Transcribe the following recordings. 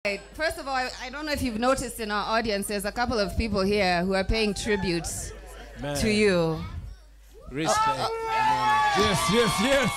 Right. First of all, I don't know if you've noticed in our audience, there's a couple of people here who are paying tribute to you. Respect. Yes, yes, yes.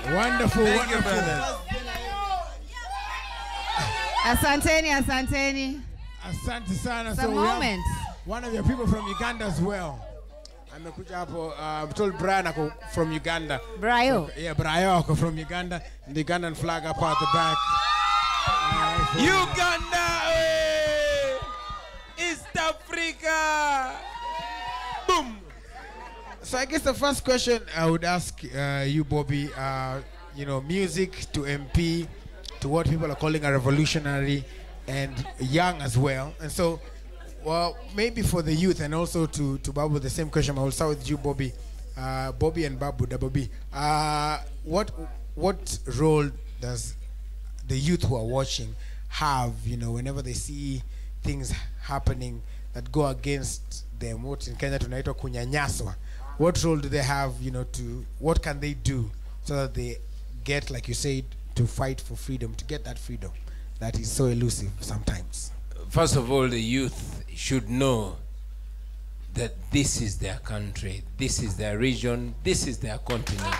Wonderful, wonderful. Asanteni, asanteni. Asante sana. Some moments. One of your people from Uganda as well. I'm told Brian ako from Uganda. Brayo. Yeah, Brayo ako from Uganda. The Ugandan flag up at the back. Uganda! East Africa! Boom! So I guess the first question I would ask you, Bobi, music to MP, to what people are calling a revolutionary, and young as well. And so, well, maybe for the youth and also to Babu, the same question. I will start with you, Bobi. Bobi and Babu, the Bobi. What role does the youth who are watching have, whenever they see things happening that go against them? What in Kenya tunaitwa kunyanyaswa. What role do they have, what can they do so that they get, like you said, to fight for freedom, to get that freedom that is so elusive sometimes? First of all, the youth should know that this is their country, this is their region, this is their continent.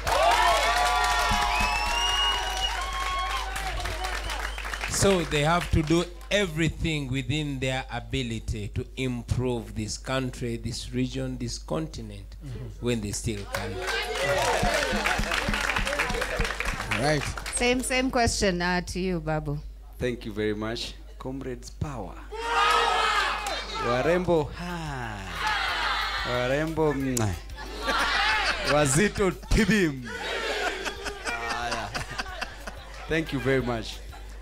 So they have to do everything within their ability to improve this country, this region, this continent, when they still can. All right. Same question to you, Babu. Thank you very much. Comrades power. Warembo ha. Warembo wazito tibim. Thank you very much.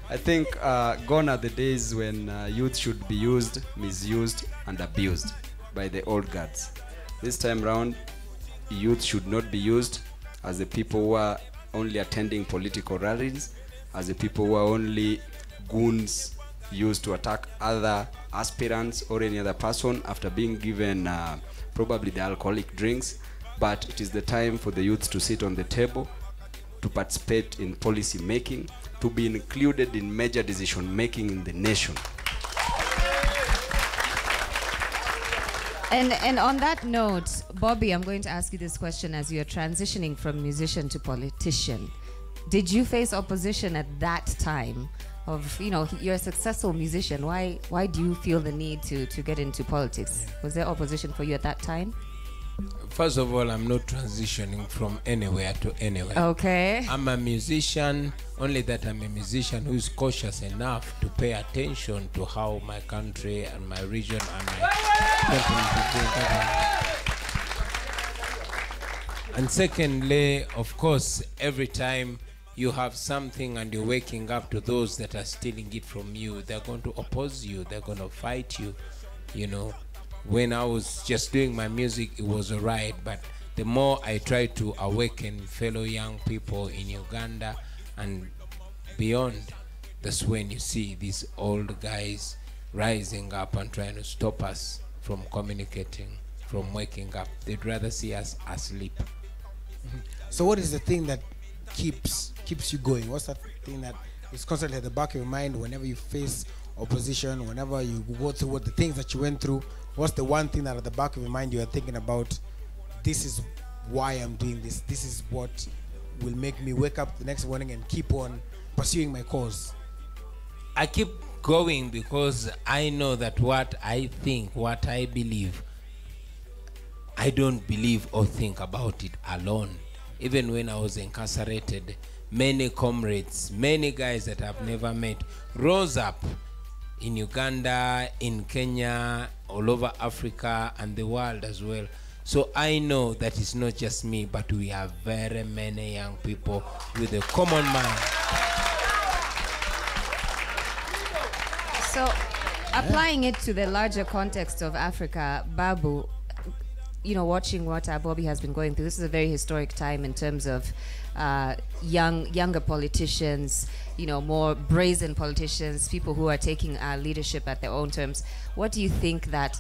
I think gone are the days when youth should be used, misused, and abused by the old guards. This time round, youth should not be used as the people who are only attending political rallies, as the people who are only goons used to attack other aspirants or any other person after being given probably the alcoholic drinks. But it is the time for the youth to sit on the table, to participate in policy making, to be included in major decision making in the nation. And on that note, Bobi, I'm going to ask you this question as you're transitioning from musician to politician. Did you face opposition at that time of, you're a successful musician. Why do you feel the need to get into politics? Was there opposition for you at that time? First of all, I'm not transitioning from anywhere to anywhere. Okay. I'm a musician, only that I'm a musician who is cautious enough to pay attention to how my country and my region and my continent is doing. And secondly, of course, every time you have something and you're waking up to those that are stealing it from you, they're going to oppose you, they're going to fight you, When I was just doing my music, it was all right, but the more I try to awaken fellow young people in Uganda and beyond, that's when you see these old guys rising up and trying to stop us from communicating, from waking up. They'd rather see us asleep. So what is the thing that keeps you going? What's that thing that is constantly at the back of your mind whenever you face opposition, whenever you go through what the things that you went through? What's the one thing that at the back of your mind you are thinking about? This is why I'm doing this. This is what will make me wake up the next morning and keep on pursuing my cause. I keep going because I know that what I think, what I believe, I don't believe or think about it alone. Even when I was incarcerated, many comrades, many guys that I've never met rose up in Uganda, in Kenya, all over Africa and the world as well. So I know that it's not just me, but we have very many young people with a common mind. So applying it to the larger context of Africa, Babu, watching what Bobby has been going through, this is a very historic time in terms of younger politicians, more brazen politicians, people who are taking leadership at their own terms. What do you think that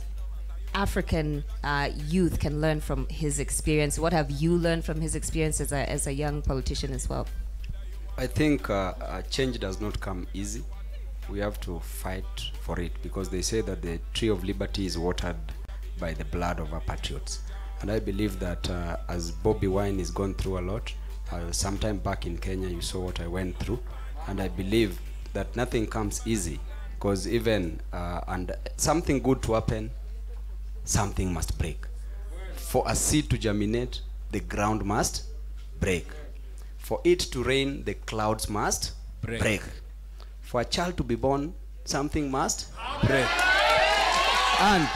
African youth can learn from his experience? What have you learned from his experience as a young politician as well? I think change does not come easy. We have to fight for it, because they say that the tree of liberty is watered by the blood of our patriots. And I believe that as Bobi Wine is gone through a lot, sometime back in Kenya you saw what I went through, and I believe that nothing comes easy, because even and something good to happen, something must break. For a seed to germinate, the ground must break. For it to rain, the clouds must break. For a child to be born, something must break. And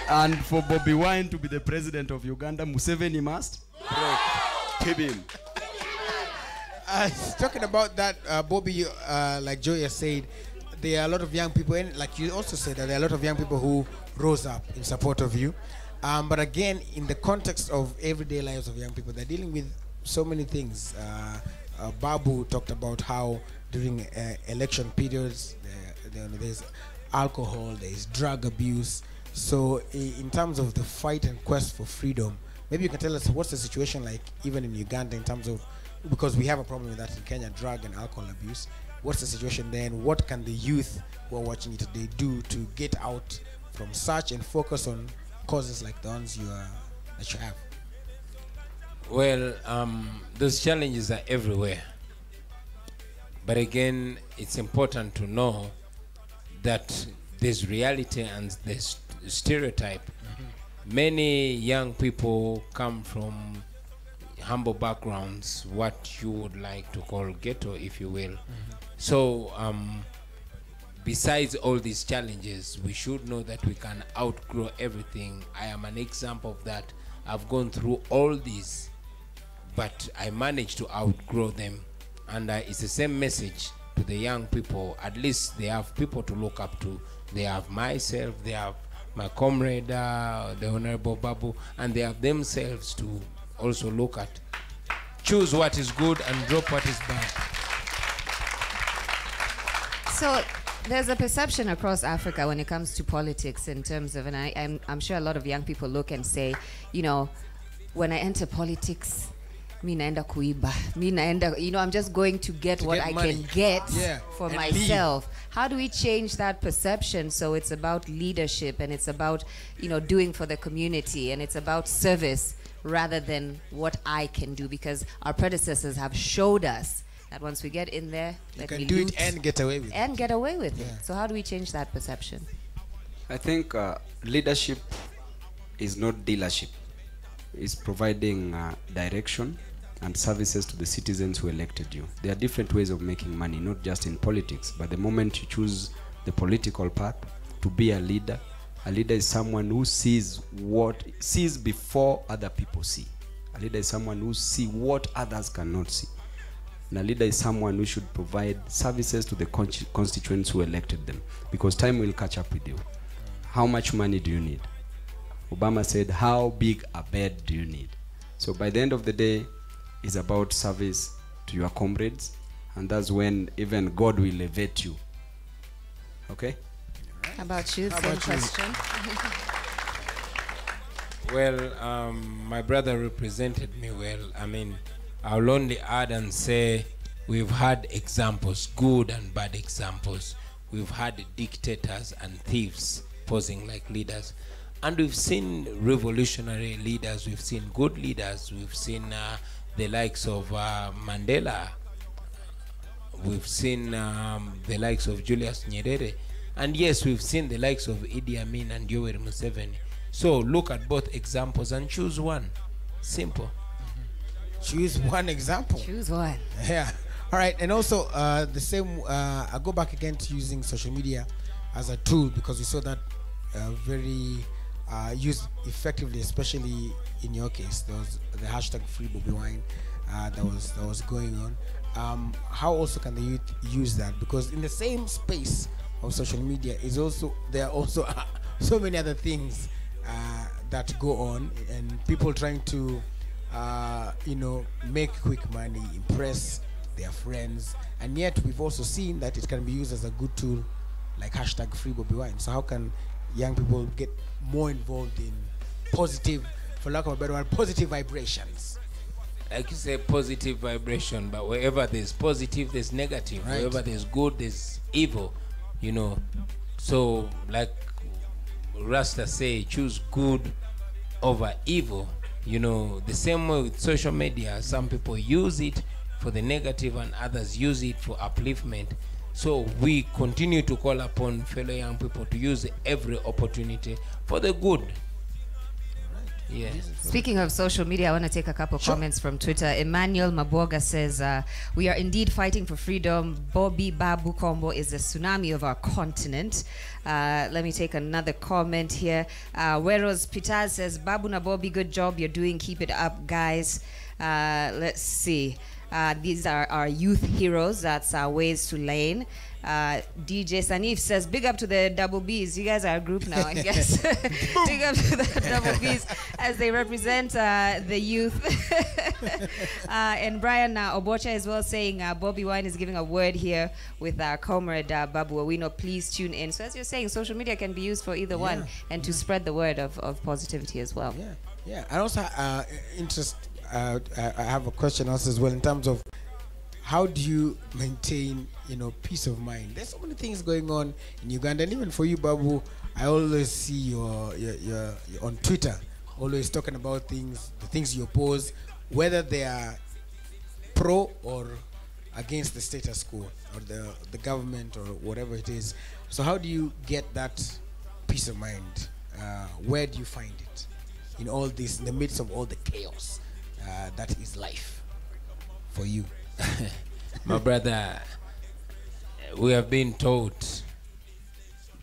and for Bobi Wine to be the president of Uganda, Museveni must break. Keep him. Talking about that, Bobby, like Joya said, there are a lot of young people, and like you also said, that there are a lot of young people who rose up in support of you. But again, in the context of everyday lives of young people, they're dealing with so many things. Babu talked about how during election periods, there's alcohol, there's drug abuse. So in terms of the fight and quest for freedom, maybe you can tell us what's the situation like even in Uganda in terms of, because we have a problem with that in Kenya, drug and alcohol abuse. What's the situation there, and what can the youth who are watching it today do to get out from such and focus on causes like the ones that you have? Well, those challenges are everywhere. But again, it's important to know that there's reality and there's stereotype. Mm-hmm. Many young people come from humble backgrounds, what you would like to call ghetto, if you will. Mm-hmm. So, besides all these challenges, we should know that we can outgrow everything. I am an example of that. I've gone through all these, but I managed to outgrow them. And it's the same message to the young people. At least they have people to look up to. They have myself, they have my comrade, the Honorable Babu, and they have themselves to also look at. Choose what is good and drop what is bad. So there's a perception across Africa when it comes to politics in terms of, and I'm sure a lot of young people look and say, when I enter politics, mi naenda kuiba, mi naenda, I'm just going to get what I can get for myself. Leave. How do we change that perception so it's about leadership and it's about, doing for the community and it's about service rather than what I can do? Because our predecessors have showed us that once we get in there, you can do it and get away with it. And get away with it. So how do we change that perception? I think leadership is not dealership. It's providing direction and services to the citizens who elected you. There are different ways of making money, not just in politics, but the moment you choose the political path to be a leader is someone who sees before other people see. A leader is someone who sees what others cannot see. And a leader is someone who should provide services to the constituents who elected them, because time will catch up with you. How much money do you need? Obama said, how big a bed do you need? So by the end of the day, it's about service to your comrades, and that's when even God will elevate you. Okay? How about you? Same question. Well, my brother represented me well. I mean, I'll only add and say we've had examples, good and bad examples. We've had dictators and thieves posing like leaders. And we've seen revolutionary leaders, we've seen good leaders, we've seen the likes of Mandela, we've seen the likes of Julius Nyerere, and yes, we've seen the likes of Idi Amin and Yoweri Museveni. So look at both examples and choose one. Simple. Choose one example. Choose one. Yeah. All right. And also the same, I'll go back again to using social media as a tool, because we saw that very used effectively, especially in your case. There was the hashtag Free Bobi Wine that was going on. How also can the youth use that? Because in the same space of social media is also there are also so many other things that go on, and people trying to make quick money, impress their friends, and yet we've also seen that it can be used as a good tool, like hashtag free Bobi Wine. So how can young people get more involved in positive, for lack of a better word, positive vibrations? Like you say, positive vibration, but wherever there's positive, there's negative. Right. Wherever there's good, there's evil. So like Rasta say, choose good over evil. The same way with social media, some people use it for the negative and others use it for upliftment. So we continue to call upon fellow young people to use every opportunity for the good. Yeah. Speaking of social media, I want to take a couple comments from Twitter. Emmanuel Maboga says, we are indeed fighting for freedom. Bobi Babu Combo is the tsunami of our continent. Let me take another comment here. Weros Pitaz says, Babu na Bobi, good job you're doing. Keep it up, guys. Let's see. These are our youth heroes. That's Ways to Lane. DJ Sanif says, big up to the Double Bs. You guys are a group now, I guess. Big up to the Double Bs as they represent the youth. And Brian Obocha as well saying, Bobi Wine is giving a word here with our comrade Babu Awino. Please tune in. So as you're saying, social media can be used for either one and to spread the word of positivity as well. Yeah. And also I have a question also as well in terms of how do you maintain, peace of mind? There's so many things going on in Uganda, and even for you, Babu, I always see you're on Twitter, always talking about the things you oppose, whether they are pro or against the status quo or the government or whatever it is. So how do you get that peace of mind? Where do you find it in all this, in the midst of all the chaos that is life for you? My brother, we have been taught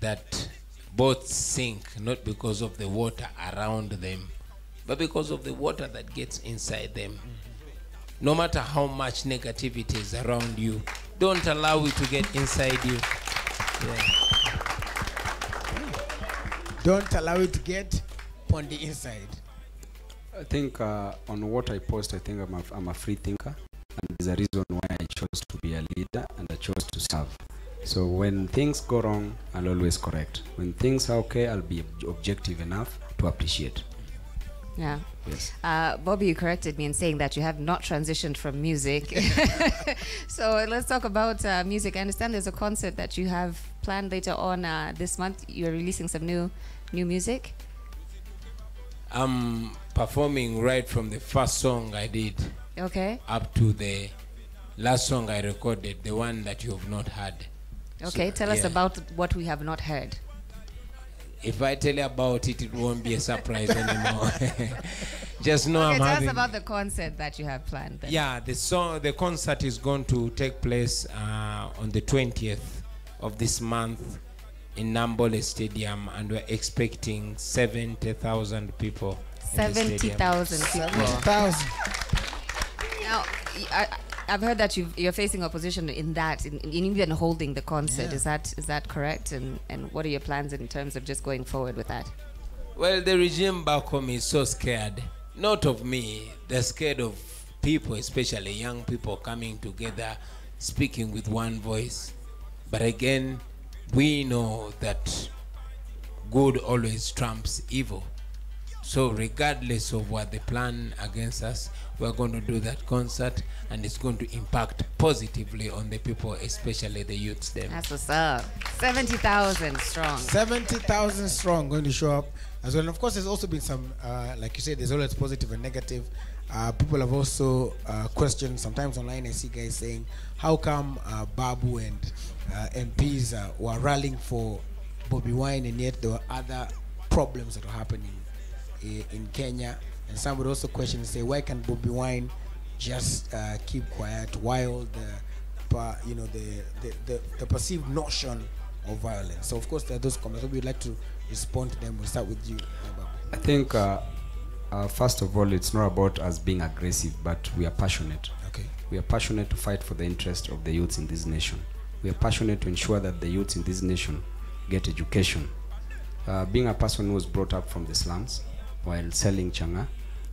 that boats sink not because of the water around them, but because of the water that gets inside them. No matter how much negativity is around you, don't allow it to get inside you. Don't allow it to get on the inside. I think on what I post, I think I'm a free thinker, and there's a reason why I chose to be a leader and I chose to serve. So when things go wrong, I'll always correct. When things are okay, I'll be objective enough to appreciate. Yeah. Yes. Bobby, you corrected me in saying that you have not transitioned from music. So let's talk about music. I understand there's a concert that you have planned later on this month. You're releasing some new music. I'm performing right from the first song I did up to the last song I recorded, the one that you have not heard. Okay, So, tell us about what we have not heard. If I tell you about it, it won't be a surprise anymore. Just know I'm tell having... us about the concert that you have planned then. Yeah, the concert is going to take place on the 20th of this month in Nambole Stadium, and we're expecting 70,000 people. 70,000 people. 70,000. Now, I've heard that you're facing opposition in even holding the concert. Yeah. Is that correct? And what are your plans in terms of just going forward with that? Well, the regime back home is so scared. Not of me. They're scared of people, especially young people, coming together, speaking with one voice. But again, we know that good always trumps evil. So regardless of what they plan against us, we're going to do that concert, and it's going to impact positively on the people, especially the youths. That's what's up. 70,000 strong. 70,000 strong going to show up as well. And of course, there's also been some, like you said, there's always positive and negative. People have also questioned, sometimes online I see guys saying, how come Babu and MPs were rallying for Bobi Wine, and yet there were other problems that were happening in Kenya? And some would also question and say, why can Bobi Wine just keep quiet while the perceived notion of violence? So of course there are those comments. So we'd like to respond to them. We'll start with you, Babu. I think first of all, it's not about us being aggressive, but we are passionate. Okay. We are passionate to fight for the interest of the youths in this nation. We are passionate to ensure that the youths in this nation get education. Being a person who was brought up from the slums while selling changa,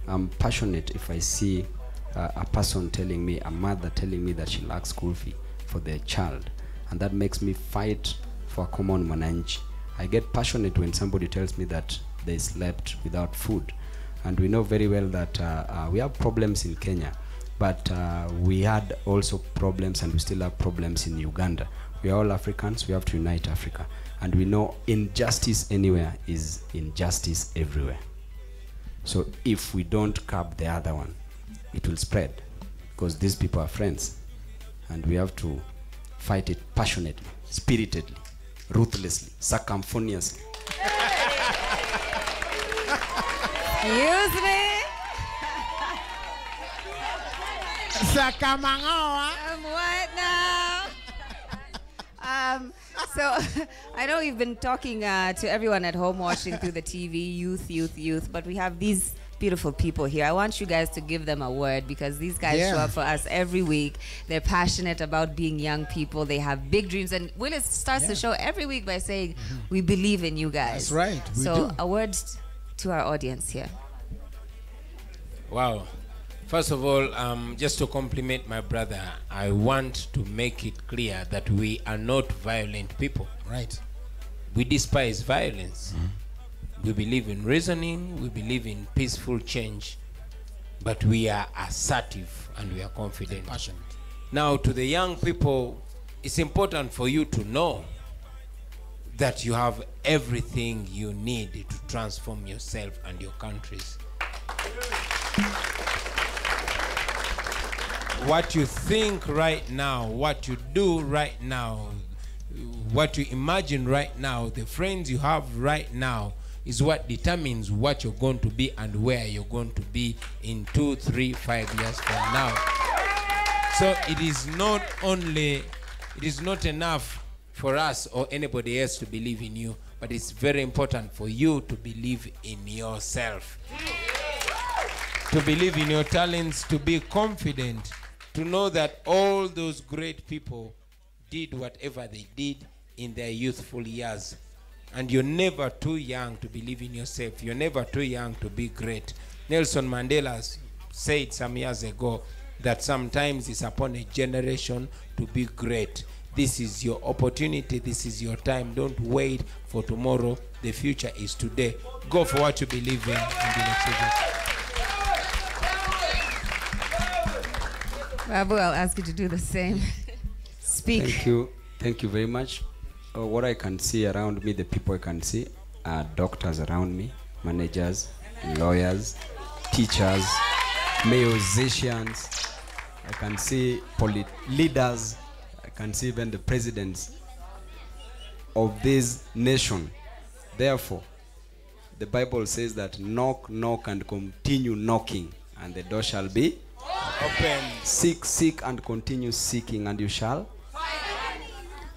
I'm passionate if I see a person telling me, a mother telling me that she lacks school fee for their child, and that makes me fight for a common mananchi. I get passionate when somebody tells me that they slept without food. And we know very well that we have problems in Kenya, but we had also problems, and we still have problems in Uganda. We are all Africans, we have to unite Africa. And we know injustice anywhere is injustice everywhere. So if we don't curb the other one, it will spread, because these people are friends, and we have to fight it passionately, spiritedly, ruthlessly, circumfoniously. Excuse me. What now? So I know we've been talking to everyone at home watching through the TV, youth, but we have these beautiful people here. I want you guys to give them a word, because these guys show up for us every week. They're passionate about being young people. They have big dreams. And Willis starts the show every week by saying, we believe in you guys. That's right. So a word to our audience here. Wow. First of all, just to compliment my brother, I want to make it clear that we are not violent people. Right. We despise violence. We believe in reasoning, we believe in peaceful change, but we are assertive and we are confident. Passionate. Now, to the young people, it's important for you to know that you have everything you need to transform yourself and your countries. What you think right now, what you do right now, what you imagine right now, the friends you have right now is what determines what you're going to be and where you're going to be in 2, 3, 5 years from now. So it is not enough for us or anybody else to believe in you, but it's very important for you to believe in yourself, to believe in your talents, to be confident, to know that all those great people did whatever they did in their youthful years. And you're never too young to believe in yourself. You're never too young to be great. Nelson Mandela said some years ago that sometimes it's upon a generation to be great. This is your opportunity. This is your time. Don't wait for tomorrow. The future is today. Go for what you believe in and you'll achieve it. Babu, I'll ask you to do the same. Speak. Thank you. Thank you very much. What I can see around me, the people I can see are doctors around me, managers, lawyers, teachers, musicians. I can see leaders. I can see even the presidents of this nation. Therefore, the Bible says that knock, knock, and continue knocking, and the door shall be open. Seek, seek, and continue seeking, and you shall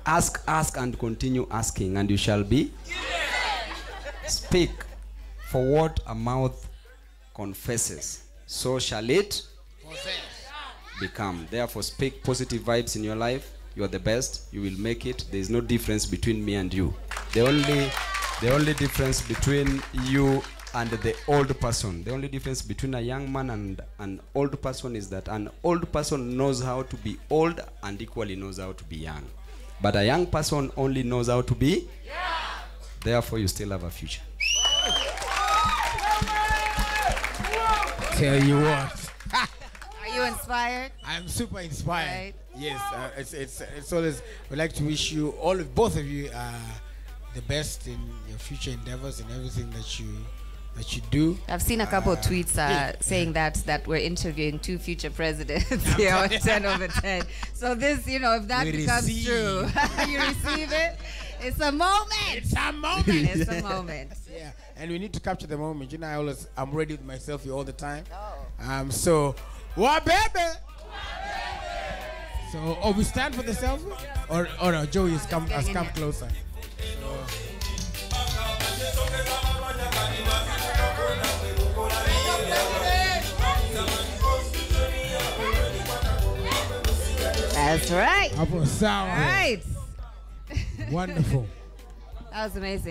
ask, ask, and continue asking, and you shall be speak, for what a mouth confesses, so shall it become. Therefore, speak positive vibes in your life. You are the best. You will make it. There is no difference between me and you. The only difference between you and the old person, the only difference between a young man and an old person is that an old person knows how to be old and equally knows how to be young. But a young person only knows how to be. Therefore, you still have a future. Tell you what. Are you inspired? I'm super inspired. Right. Yes, it's always. We'd like to wish you both of you, the best in your future endeavors and everything that you do. I've seen a couple of tweets saying that we're interviewing 2 future presidents here on 10 over 10. So this, if that becomes true, you receive it. It's a moment. It's a moment. It's a moment. Yeah, and we need to capture the moment. I'm ready with my selfie all the time. So, what baby? So, we stand for the selfie, or no, Joey has come closer. That's right. Hapo sawa. All right. Wonderful. That was amazing.